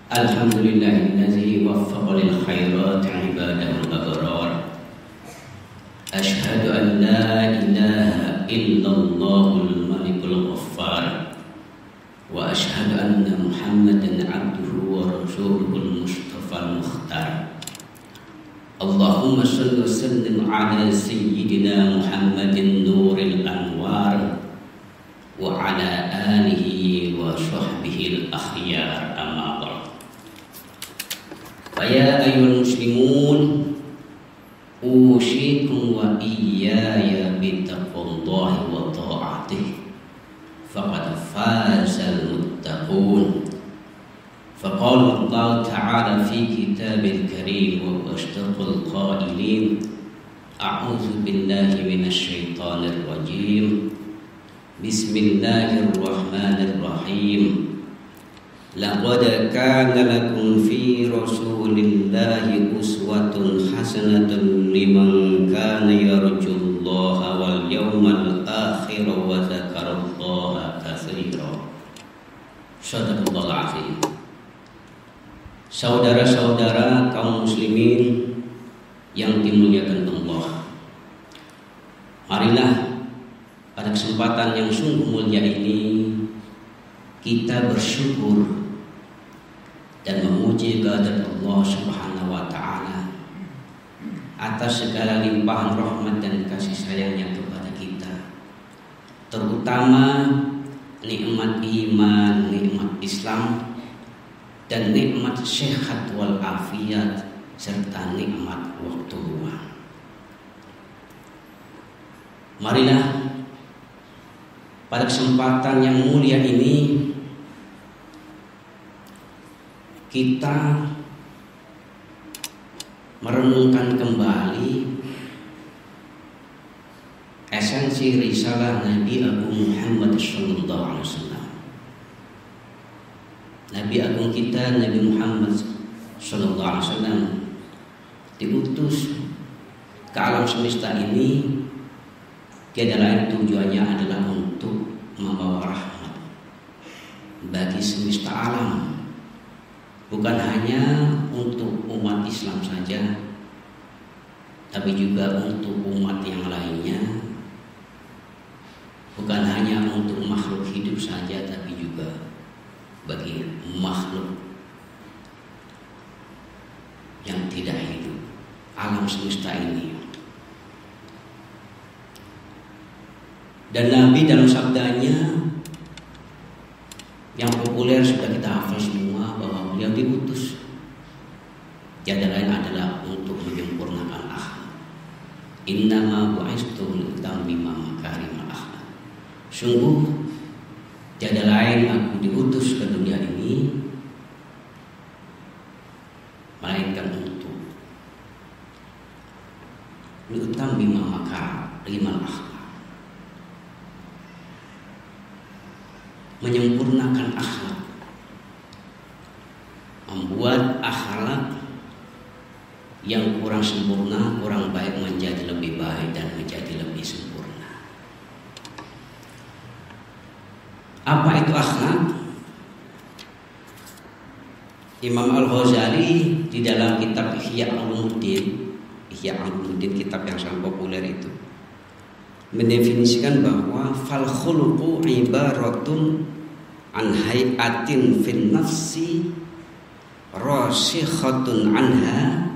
Alhamdulillahilladzi waffaqa lil khairat ibadahu al-abrar. Asyhadu an la ilaha illallahul malikul ghaffar. Wa asyhadu anna Muhammadan abduhu wa rasuluhul mustafal mukhtar. Allahumma shalli wa sallim ala sayyidina Muhammadin nuril anwar wa ala alihi wa sahbihi al-akhyar, amma ba'd. Ya ayyuhal muslimun, usikum wa iyaya bittaqwallahi wa ta'atih, faqad fazal muttaqun. Faqala Allah ta'ala fi kitabil karim wa asdaqul qailin, a'udzu billahi minasy syaithanir rajim. Bismillahirrahmanirrahim. Laqad kana lakum fi rasulillahi uswatun hasanatun liman kana yarjullaha wal yawmal akhir wa dzakarallaha katsiran. Shadaqallahul azim. Saudara-saudara kaum muslimin yang dimuliakan Allah, marilah pada kesempatan yang sungguh mulia ini kita bersyukur dan memuji kehadirat Allah Subhanahu wa taala atas segala limpahan rahmat dan kasih sayangnya kepada kita, terutama nikmat iman, nikmat Islam, dan nikmat sehat wal afiat, serta nikmat waktu luang. Marilah pada kesempatan yang mulia ini kita merenungkan kembali esensi risalah Nabi Agung Muhammad sallallahu alaihi wasallam. Nabi Agung kita, Nabi Muhammad sallallahu alaihi wasallam, diutus ke alam semesta ini. Tiada lain tujuannya adalah untuk membawa rahmat bagi semesta alam, bukan hanya untuk umat Islam saja, tapi juga untuk umat yang lainnya. Bukan hanya untuk makhluk hidup saja, tapi juga bagi makhluk yang tidak hidup, alam semesta ini. Dan Nabi dalam sabdanya yang populer sudah kita hafal semua, bahwa beliau diutus tiada lain adalah untuk menyempurnakan akhlak. Innama bu'istu liutammima makarimal akhlak. Sungguh tiada lain aku diutus ke dunia ini melainkan untuk liutammima makarimal akhlak, menyempurnakan akhlak, membuat akhlak yang kurang sempurna, kurang baik menjadi lebih baik dan menjadi lebih sempurna. Apa itu akhlak? Imam Al-Ghazali di dalam kitab Ihya Ulumuddin, kitab yang sangat populer itu, mendefinisikan bahwa fal khuluqu ibaratun an hayatin fin nafsi rasikhatun anha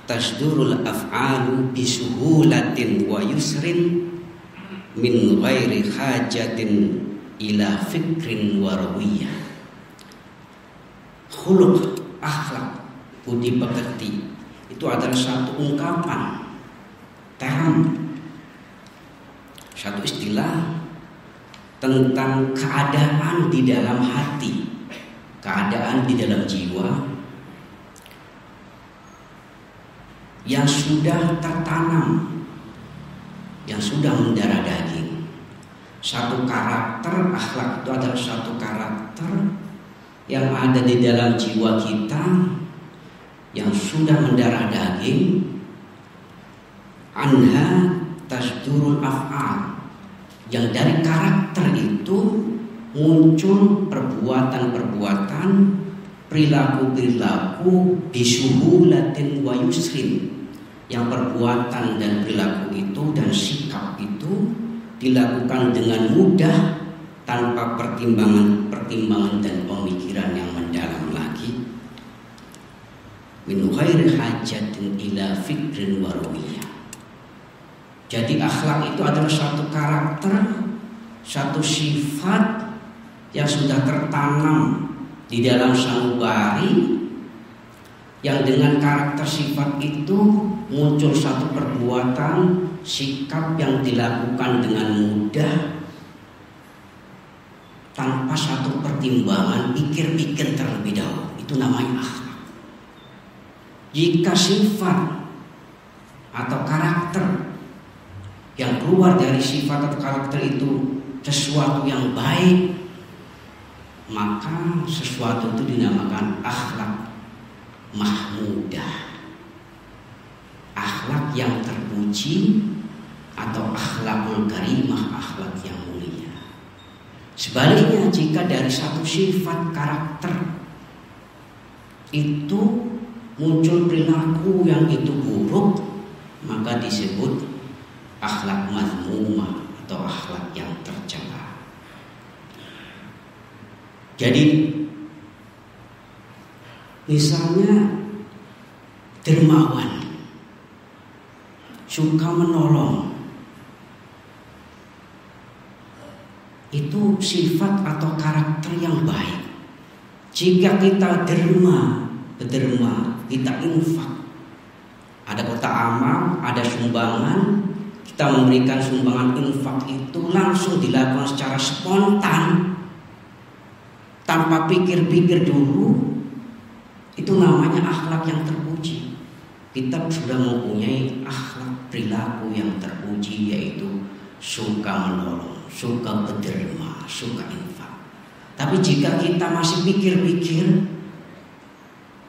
tasdurul af'alu bisuhulatin wa yusrin min ghairi hajatin ila fikrin wa rawiyah. Khuluq, akhlak, budi pekerti itu adalah satu ungkapan, term, satu istilah tentang keadaan di dalam hati, keadaan di dalam jiwa yang sudah tertanam, yang sudah mendarah daging. Satu karakter, akhlak itu adalah satu karakter yang ada di dalam jiwa kita, yang sudah mendarah daging. Anha tasdurul af'al, yang dari karakter itu muncul perbuatan-perbuatan perilaku-perilaku bisuhulatin wa yusrin, yang perbuatan dan perilaku itu dan sikap itu dilakukan dengan mudah tanpa pertimbangan dan pemikiran yang mendalam lagi. Min ghairi hajatin ila fikrin wa ruwiyah. Jadi akhlak itu adalah suatu karakter, satu sifat yang sudah tertanam di dalam sanubari, yang dengan karakter sifat itu muncul satu perbuatan, sikap yang dilakukan dengan mudah tanpa satu pertimbangan, pikir-pikir terlebih dahulu. Itu namanya akhlak. Jika sifat atau karakter yang keluar dari sifat atau karakter itu sesuatu yang baik, maka sesuatu itu dinamakan akhlak mahmudah, akhlak yang terpuji, atau akhlakul karimah, akhlak yang mulia. Sebaliknya, jika dari satu sifat karakter itu muncul perilaku yang itu buruk, maka disebut akhlak mazmumah atau akhlak yang tercela. Jadi misalnya dermawan, suka menolong, itu sifat atau karakter yang baik. Jika kita derma, kita infak, ada kotak amal, ada sumbangan, kita memberikan sumbangan infak itu langsung dilakukan secara spontan, tanpa pikir-pikir dulu, itu namanya akhlak yang terpuji. Kita sudah mempunyai akhlak perilaku yang terpuji, yaitu suka menolong, suka berderma, suka infak. Tapi jika kita masih pikir-pikir,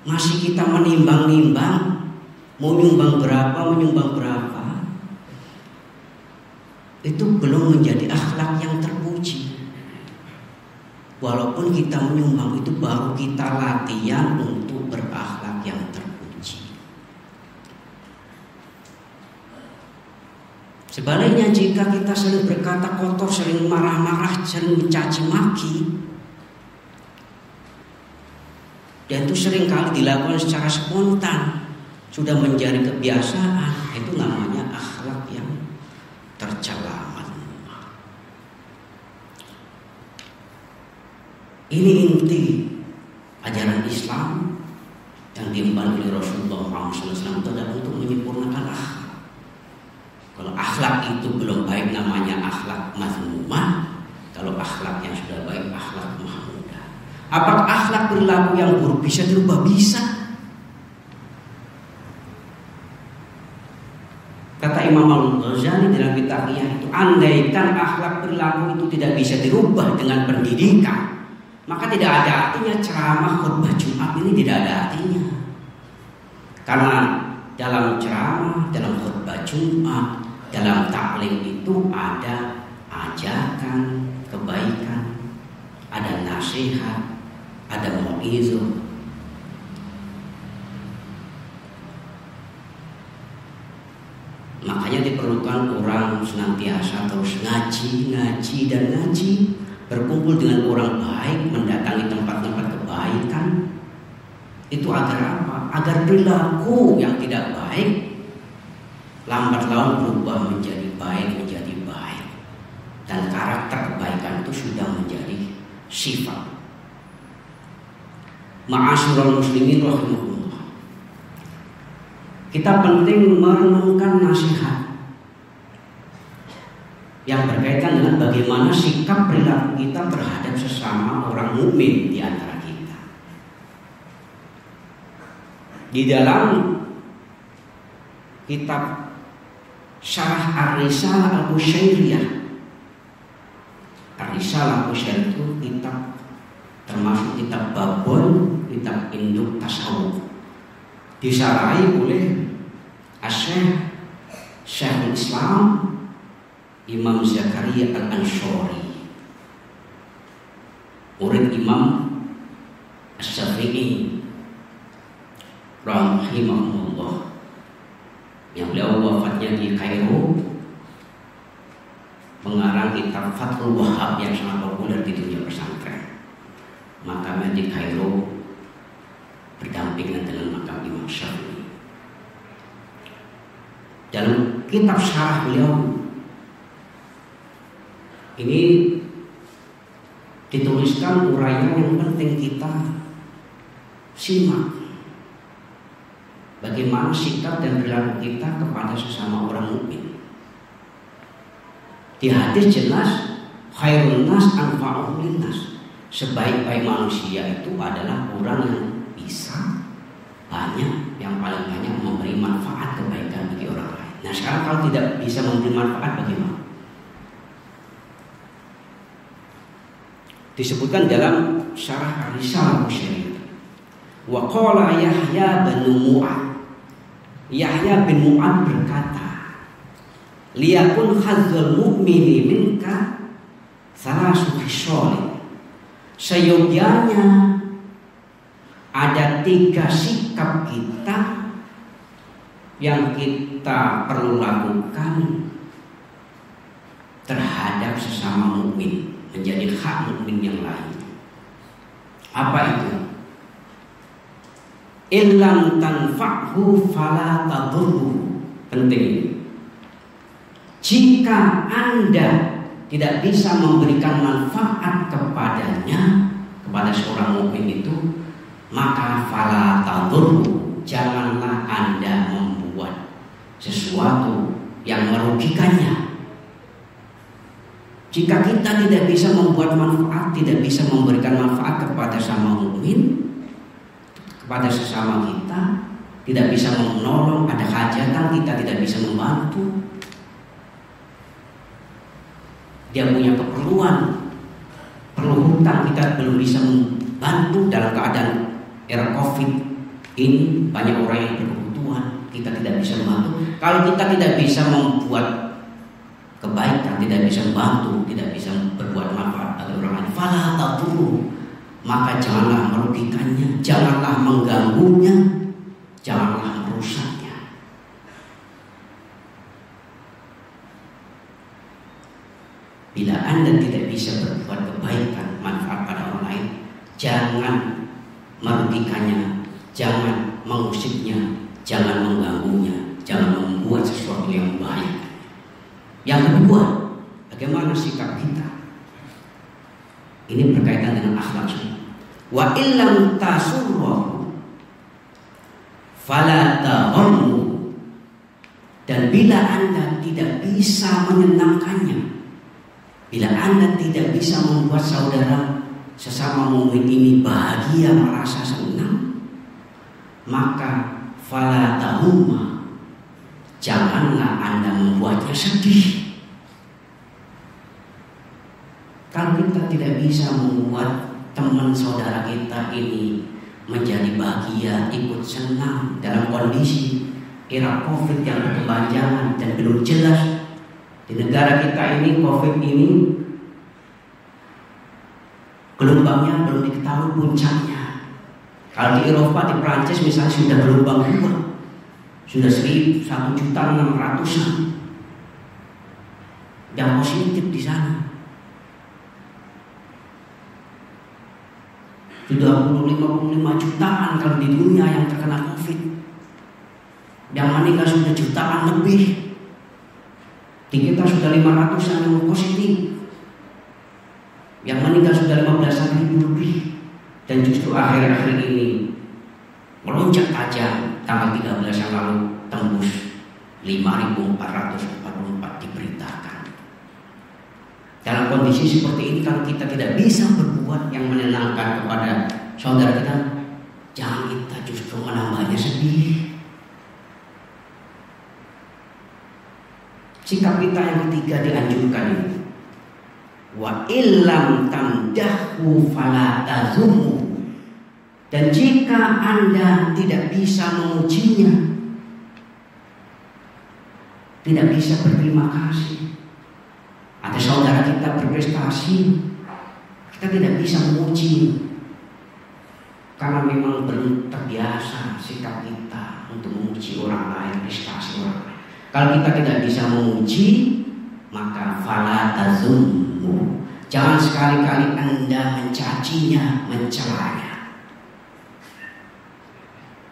masih kita menimbang-nimbang, mau menyumbang berapa, itu belum menjadi akhlak yang terpuji. Walaupun kita menyumbang, itu baru kita latihan untuk berakhlak yang terpuji. Sebaliknya, jika kita sering berkata kotor, sering marah-marah, sering mencaci maki, dan itu sering kali dilakukan secara spontan, sudah menjadi kebiasaan, itu namanya akhlak yang tercela. Ini inti ajaran Islam yang diemban oleh Rasulullah SAW, itu adalah untuk menyempurnakan akhlak. Kalau akhlak itu belum baik, namanya akhlak mazmumah. Kalau akhlak yang sudah baik, akhlak mahmudah. Apakah akhlak perilaku yang buruk bisa dirubah? Bisa. Kata Imam Al-Ghazali dalam kitabnya itu, andaikan akhlak perilaku itu tidak bisa dirubah dengan pendidikan, maka tidak ada artinya ceramah khutbah Jumat ini, tidak ada artinya. Karena dalam ceramah, dalam khutbah Jumat, dalam taklim itu ada ajakan kebaikan, ada nasihat, ada mau'izah. Makanya diperlukan orang senantiasa terus ngaji, berkumpul dengan orang baik, mendatangi tempat-tempat kebaikan. Itu agar apa? Agar perilaku yang tidak baik lambat laun berubah menjadi baik, dan karakter kebaikan itu sudah menjadi sifat. Ma'asyiral muslimin rahimahullah, kita penting merenungkan nasihat yang berkaitan dengan bagaimana sikap perilaku kita terhadap sesama orang mukmin di antara kita. Di dalam kitab Syarah Ar-Risalah Al-Qusyairiyah, Ar-Risalah Al-Qusyairiyah itu kitab termasuk kitab babon, kitab induk tasawuf, disarahi oleh Syekhul Islam Imam Zakaria Al-Anshari, murid Imam Asy-Syafi'i rahimahullah, yang beliau wafatnya di Kairo, mengarang kitab Fathul Wahhab yang sangat populer di dunia pesantren. Makamnya di Kairo berdampingan dengan makam Imam Syafi'i. Dalam kitab syarah beliau ini dituliskan uraian yang penting kita simak. Bagaimana sikap dan perilaku kita kepada sesama orang mukmin. Di hadis jelas, khairun nas anfa'uhum linnas. Sebaik-baik manusia itu adalah orang yang bisa banyak, yang paling banyak memberi manfaat kebaikan bagi orang lain. Nah sekarang kalau tidak bisa memberi manfaat bagaimana? Disebutkan dalam syarah Ar-Risalah Musyarih. Wa qala Yahya bin Mu'ad. Yahya bin Mu'ad berkata, liyakun hazzul mu'mini minka salasu khisal. Seyogyanya ada 3 sikap kita yang kita perlu lakukan terhadap sesama mukmin, menjadi hak mukmin yang lain. Apa itu? Illam tanfa'hu fala tadurru. Penting. Jika Anda tidak bisa memberikan manfaat kepadanya, kepada seorang mukmin itu, maka fala tadurru, janganlah Anda membuat sesuatu yang merugikannya. Jika kita tidak bisa membuat manfaat, tidak bisa memberikan manfaat kepada sama mukmin, kepada sesama kita, tidak bisa menolong, ada hajatan kita tidak bisa membantu, dia punya keperluan, perlu hutang, kita belum bisa membantu. Dalam keadaan era Covid ini banyak orang yang berkebutuhan, kita tidak bisa membantu. Kalau kita tidak bisa membuat kebaikan, tidak bisa membantu, tidak bisa berbuat manfaat bagi orang lain, fala tadurru, maka janganlah merugikannya, janganlah mengganggunya, janganlah merusaknya. Bila Anda tidak bisa berbuat kebaikan, manfaat pada orang lain, jangan merugikannya, jangan mengusiknya, jangan mengganggunya, jangan membuat sesuatu yang membahayakan. Yang kedua, bagaimana sikap kita? Ini berkaitan dengan akhlak sunnah. Wa illam tasurrahu fala taghammu. Dan bila Anda tidak bisa menyenangkannya, bila Anda tidak bisa membuat saudara sesama mukmin ini bahagia, merasa senang, maka fala tahumma, janganlah Anda membuatnya sedih. Kalau kita tidak bisa membuat teman saudara kita ini menjadi bahagia, ikut senang dalam kondisi era Covid yang berkepanjangan dan belum jelas di negara kita ini, Covid ini gelombangnya belum diketahui puncaknya. Kalau di Eropa, di Prancis misalnya sudah gelombang 2, sudah 1.600.000 yang positif di sana. Sudah 55 jutaan kalau di dunia yang terkena Covid. Yang meninggal sudah jutaan lebih. Di kita sudah 500-an yang positif. Yang meninggal sudah 15.000 lebih. Dan justru akhir-akhir ini melonjak tajam. Tanggal 13 yang lalu tembus 5.444 diberitakan. Dalam kondisi seperti ini, kalau kita tidak bisa berbuat yang menenangkan kepada saudara kita, jangan kita justru menambahnya sedih. Sikap kita yang ketiga dianjurkan ini, wa illam tamdahu fala tazummu. Dan jika Anda tidak bisa memujinya, tidak bisa berterima kasih. Ada saudara kita berprestasi, kita tidak bisa memuji, karena memang belum terbiasa sikap kita untuk memuji orang lain, prestasi orang lain. Kalau kita tidak bisa memuji, maka fala tazummu, jangan sekali-kali Anda mencacinya, mencelanya.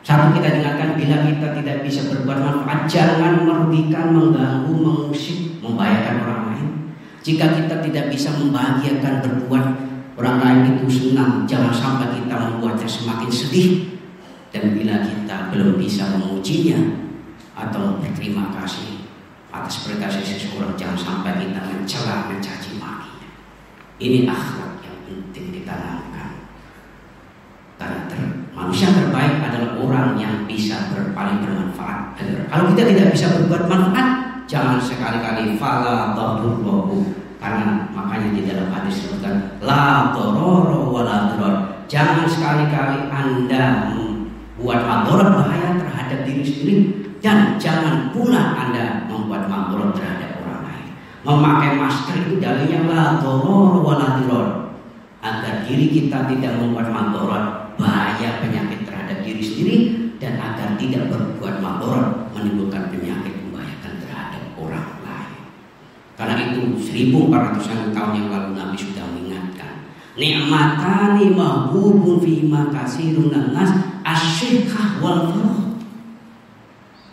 Satu, kita ingatkan, bila kita tidak bisa berbuat manfaat, jangan merugikan, mengganggu, mengusik, membahayakan orang lain. Jika kita tidak bisa membahagiakan, berbuat orang lain itu senang, jangan sampai kita membuatnya semakin sedih. Dan bila kita belum bisa memujinya atau berterima kasih atas prestasi seseorang, jangan sampai kita mencela, mencaci makinya. Ini akhlak yang penting ditanamkan. Karena manusia terbaik adalah orang yang bisa paling bermanfaat. Kalau kita tidak bisa berbuat manfaat, jangan sekali-kali fala tadurruhu. Karena makanya di dalam hadis disebutkan la darara wa la dirar. Jangan sekali-kali Anda membuat madarat, bahaya terhadap diri sendiri, dan jangan pula Anda membuat madarat terhadap orang lain. Memakai masker itu dalilnya la darara wa la dirar, agar diri kita tidak membuat madarat, bahaya penyakit terhadap diri sendiri, dan agar tidak berbuat madarat, menimbulkan penyakit, membahayakan terhadap orang lain. Karena itu 1400 tahun yang lalu Nabi sudah mengingatkan, ni'matani mahbubun fima kasirun nas asyikah wal farah.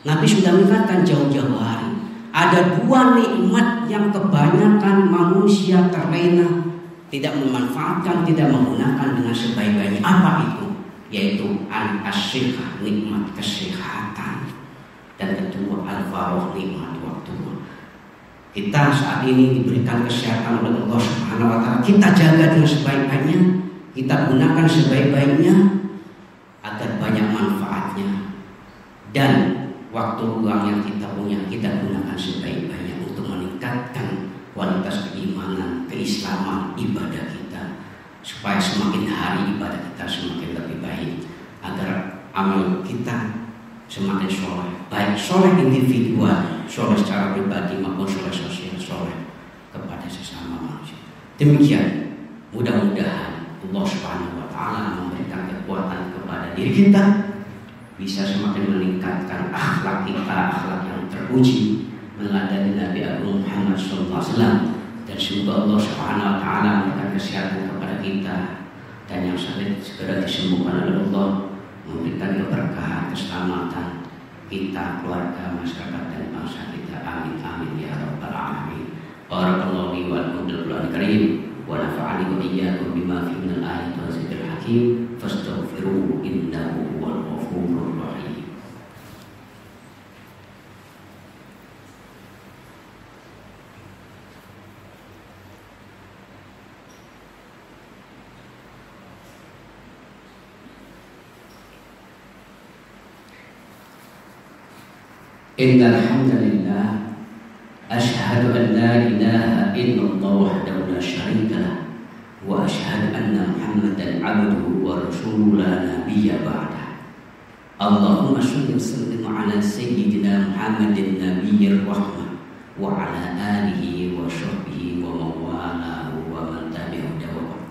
Nabi sudah mengingatkan jauh-jauh hari, ada dua nikmat yang kebanyakan manusia terlena, tidak memanfaatkan, tidak menggunakan dengan sebaik-baiknya. Apa itu? Yaitu al-asyikah, nikmat kesehatan, dan kedua al-farah, nikmat waktu. Kita saat ini diberikan kesehatan oleh Allah Subhanahu wa Ta'ala. Kita jaga dengan sebaik-baiknya, kita gunakan sebaik-baiknya agar banyak manfaatnya, dan waktu luang yang kita punya kita gunakan sebaik-baiknya untuk meningkatkan kualitas keimanan, keislaman, ibadah kita, supaya semakin hari ibadah kita semakin lebih baik, agar amal kita semakin soleh, baik soleh individual, soleh secara pribadi maupun soleh sosial, soleh kepada sesama manusia. Demikian, mudah-mudahan Allah Subhanahu wa Ta'ala memberikan kekuatan kepada diri kita, bisa semakin meningkatkan akhlak kita, akhlak yang terpuji, meneladani Nabi Agung Muhammad SAW, dan semoga Allah Subhanahu wa Ta'ala memberikan kesehatan kepada kita, dan yang sakit segera disembuhkan oleh Allah, memberikan keberkahan, keselamatan kita, keluarga, masyarakat, dan bangsa kita. Amin amin ya rabbal alamin. Barakallahu li wa lakum bil Qur'anil karim, wa nafa'ani wa iyyakum bima fihi minal ayati wa dzikril hakim, fastaghfiruhu innahu huwal ghafurur rahim. Innal hamdalillah asyhadu an la ilaha illallah wahdahu la syarika lah, wa asyhadu anna Muhammadan 'abduhu wa rasuluhu la nabiyya ba'dah. Allahumma shalli wa sallim 'ala sayyidina Muhammadin nabiyyir rahmah wa 'ala alihi wa sahbihi wa mawalahu wa man tabi'ahu dawam.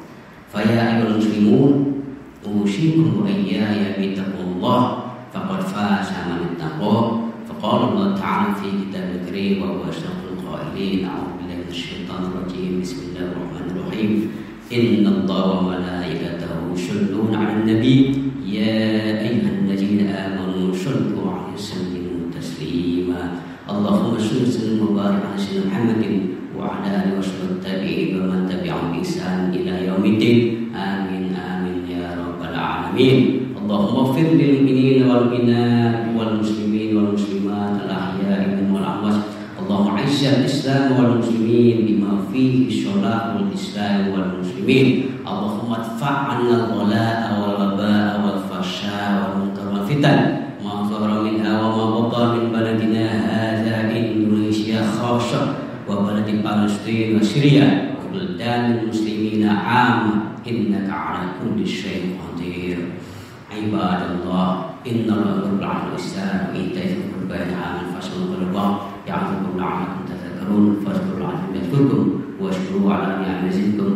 Fa ya ayyuhal muslimun, usikum wa iyaya bi taqwallah, faqad faza man ittaqa. قال الله تعالى في كتاب الكريم وهو أشرف القائلين أعوذ بالله من الشيطان الرجيم بسم الله الرحمن الرحيم إن الله وملائكته يصلون على النبي يا أيها الذين آمنوا صلوا عليه وسلموا تسليما اللهم صل وسلم وبارك على سيدنا محمد وعلى آله وصحبه التابعين ومن تبعهم بإحسان إلى يوم الدين آمين آمين يا رب العالمين اللهم اغفر للمؤمنين والمؤمنات والمسلمين والمسلمات الأحياء منهم والأموات اللهم أعز الإسلام والمسلمين بما فيه صلاح الإسلام والمسلمين اللهم ادفع عنا الغلاء والوباء والفحشاء والمنكر والفتن ما ظهر منها وما بطن من بلدنا هذا إندونيسيا خاصة وبلد فلسطين وسوريا وبلدان المسلمين عامة إنك على كل شيء قدير عباد الله إن الله يرعى الإسلام وإيتاء ذي القربى ينهى عن الفحشاء والمنكر والبغي يعظكم لعلكم تذكرون فاذكروا الله يذكركم واشكروه على نعمه يزدكم